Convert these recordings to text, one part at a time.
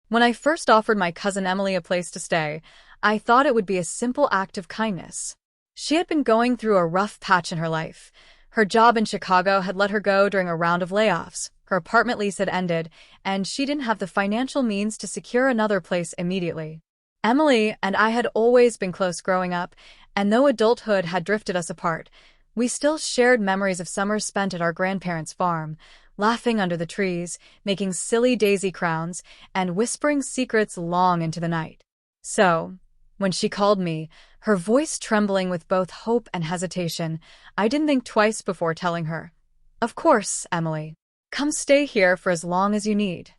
When I first offered my cousin Emily a place to stay, I thought it would be a simple act of kindness. She had been going through a rough patch in her life. Her job in Chicago had let her go during a round of layoffs, her apartment lease had ended, and she didn't have the financial means to secure another place immediately. Emily and I had always been close growing up, and though adulthood had drifted us apart, we still shared memories of summers spent at our grandparents' farm, laughing under the trees, making silly daisy crowns, and whispering secrets long into the night. So, when she called me, her voice trembling with both hope and hesitation, I didn't think twice before telling her, "Of course, Emily. Come stay here for as long as you need."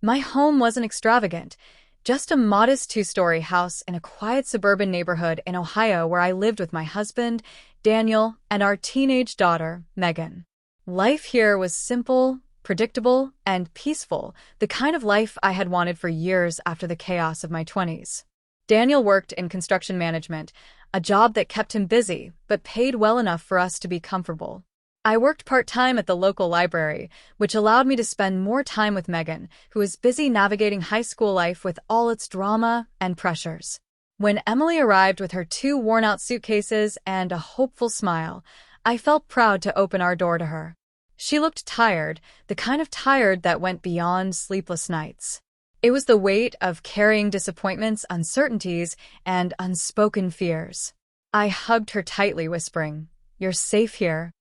My home wasn't extravagant, just a modest two-story house in a quiet suburban neighborhood in Ohio where I lived with my husband, Daniel, and our teenage daughter, Megan. Life here was simple, predictable, and peaceful, the kind of life I had wanted for years after the chaos of my 20s. Daniel worked in construction management, a job that kept him busy but paid well enough for us to be comfortable. I worked part-time at the local library, which allowed me to spend more time with Megan, who was busy navigating high school life with all its drama and pressures. When Emily arrived with her two worn-out suitcases and a hopeful smile, I felt proud to open our door to her. She looked tired, the kind of tired that went beyond sleepless nights. It was the weight of carrying disappointments, uncertainties, and unspoken fears. I hugged her tightly, whispering, "You're safe here."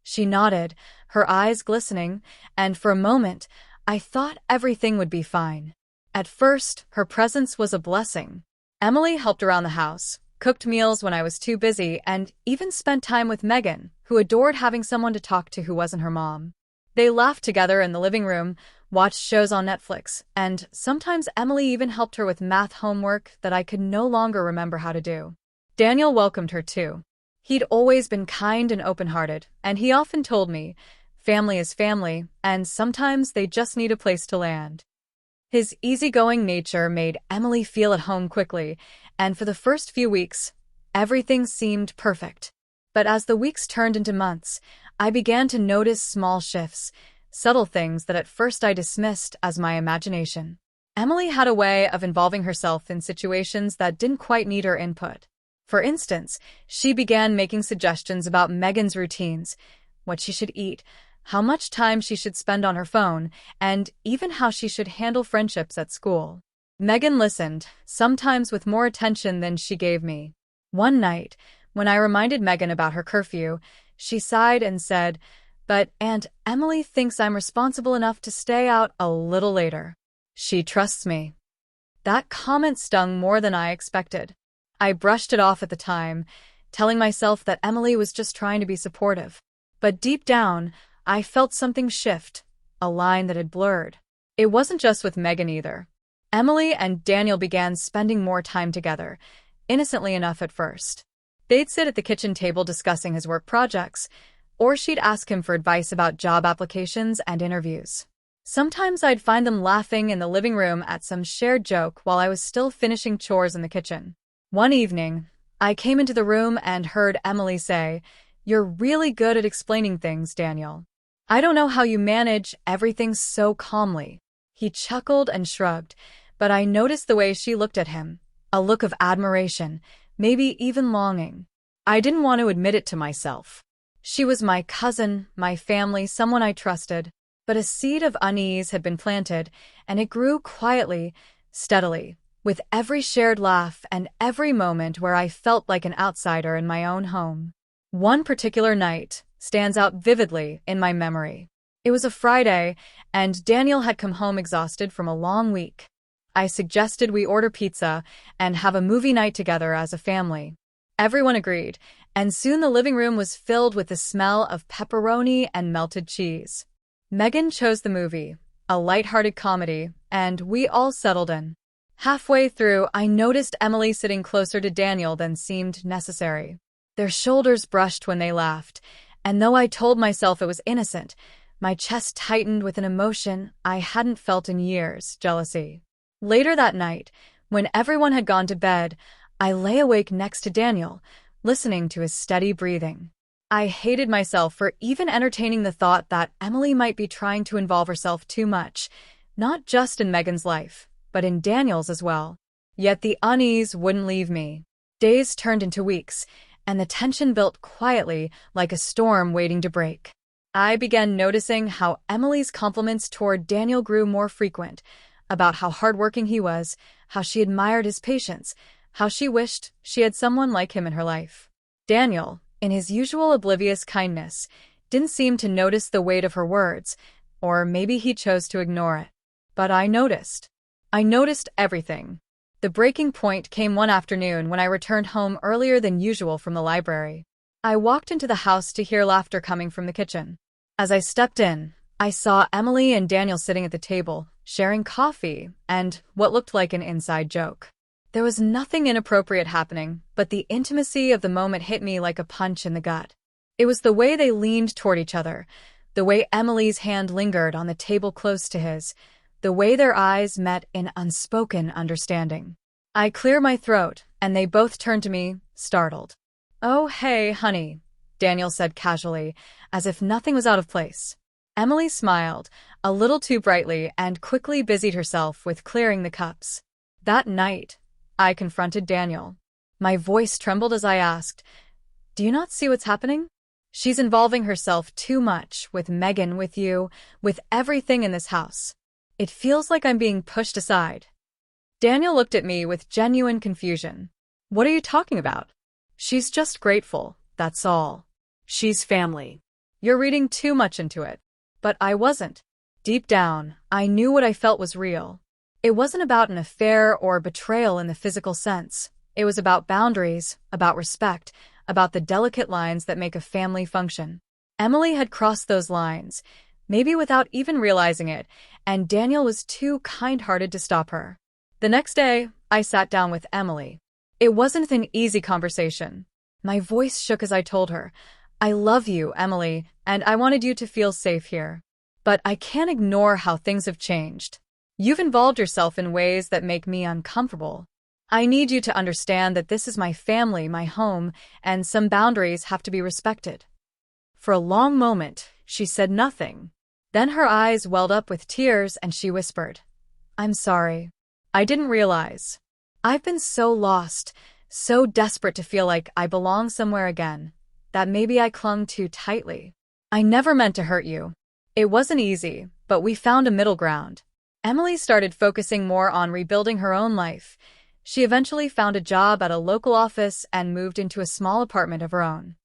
She nodded, her eyes glistening, and for a moment, I thought everything would be fine. At first, her presence was a blessing. Emily helped around the house, cooked meals when I was too busy, and even spent time with Megan, who adored having someone to talk to who wasn't her mom. They laughed together in the living room, watched shows on Netflix, and sometimes Emily even helped her with math homework that I could no longer remember how to do. Daniel welcomed her too. He'd always been kind and open-hearted, and he often told me, family is family, and sometimes they just need a place to land. His easygoing nature made Emily feel at home quickly, and for the first few weeks, everything seemed perfect. But as the weeks turned into months, I began to notice small shifts, subtle things that at first I dismissed as my imagination. Emily had a way of involving herself in situations that didn't quite need her input. For instance, she began making suggestions about Megan's routines, what she should eat, how much time she should spend on her phone, and even how she should handle friendships at school. Megan listened, sometimes with more attention than she gave me. One night, when I reminded Megan about her curfew, she sighed and said, "But Aunt Emily thinks I'm responsible enough to stay out a little later. She trusts me." That comment stung more than I expected. I brushed it off at the time, telling myself that Emily was just trying to be supportive. But deep down, I felt something shift, a line that had blurred. It wasn't just with Megan either. Emily and Daniel began spending more time together, innocently enough at first. They'd sit at the kitchen table discussing his work projects, or she'd ask him for advice about job applications and interviews. Sometimes I'd find them laughing in the living room at some shared joke while I was still finishing chores in the kitchen. One evening, I came into the room and heard Emily say, "You're really good at explaining things, Daniel. I don't know how you manage everything so calmly." He chuckled and shrugged, but I noticed the way she looked at him, a look of admiration, maybe even longing. I didn't want to admit it to myself. She was my cousin, my family, someone I trusted, but a seed of unease had been planted, and it grew quietly, steadily, with every shared laugh and every moment where I felt like an outsider in my own home. One particular night stands out vividly in my memory. It was a Friday, and Daniel had come home exhausted from a long week. I suggested we order pizza and have a movie night together as a family. Everyone agreed, and soon the living room was filled with the smell of pepperoni and melted cheese. Megan chose the movie, a lighthearted comedy, and we all settled in. Halfway through, I noticed Emily sitting closer to Daniel than seemed necessary. Their shoulders brushed when they laughed, and though I told myself it was innocent, my chest tightened with an emotion I hadn't felt in years, jealousy. Later that night, when everyone had gone to bed, I lay awake next to Daniel, listening to his steady breathing. I hated myself for even entertaining the thought that Emily might be trying to involve herself too much, not just in Megan's life, but in Daniel's as well. Yet the unease wouldn't leave me. Days turned into weeks, and the tension built quietly like a storm waiting to break. I began noticing how Emily's compliments toward Daniel grew more frequent, about how hardworking he was, how she admired his patience, how she wished she had someone like him in her life. Daniel, in his usual oblivious kindness, didn't seem to notice the weight of her words, or maybe he chose to ignore it. But I noticed. I noticed everything. The breaking point came one afternoon when I returned home earlier than usual from the library. I walked into the house to hear laughter coming from the kitchen. As I stepped in, I saw Emily and Daniel sitting at the table, sharing coffee and what looked like an inside joke. There was nothing inappropriate happening, but the intimacy of the moment hit me like a punch in the gut. It was the way they leaned toward each other, the way Emily's hand lingered on the table close to his, the way their eyes met in unspoken understanding. I cleared my throat, and they both turned to me, startled. "Oh, hey, honey," Daniel said casually, as if nothing was out of place. Emily smiled, a little too brightly, and quickly busied herself with clearing the cups. That night, I confronted Daniel. My voice trembled as I asked, "Do you not see what's happening? She's involving herself too much with Megan, with you, with everything in this house. It feels like I'm being pushed aside." Daniel looked at me with genuine confusion. "What are you talking about? She's just grateful, that's all. She's family. You're reading too much into it." But I wasn't. Deep down, I knew what I felt was real. It wasn't about an affair or betrayal in the physical sense. It was about boundaries, about respect, about the delicate lines that make a family function. Emily had crossed those lines, maybe without even realizing it, and Daniel was too kind-hearted to stop her. The next day, I sat down with Emily. It wasn't an easy conversation. My voice shook as I told her, "I love you, Emily, and I wanted you to feel safe here. But I can't ignore how things have changed. You've involved yourself in ways that make me uncomfortable. I need you to understand that this is my family, my home, and some boundaries have to be respected." For a long moment, she said nothing. Then her eyes welled up with tears and she whispered, "I'm sorry. I didn't realize. I've been so lost, so desperate to feel like I belong somewhere again, that maybe I clung too tightly. I never meant to hurt you." It wasn't easy, but we found a middle ground. Emily started focusing more on rebuilding her own life. She eventually found a job at a local office and moved into a small apartment of her own.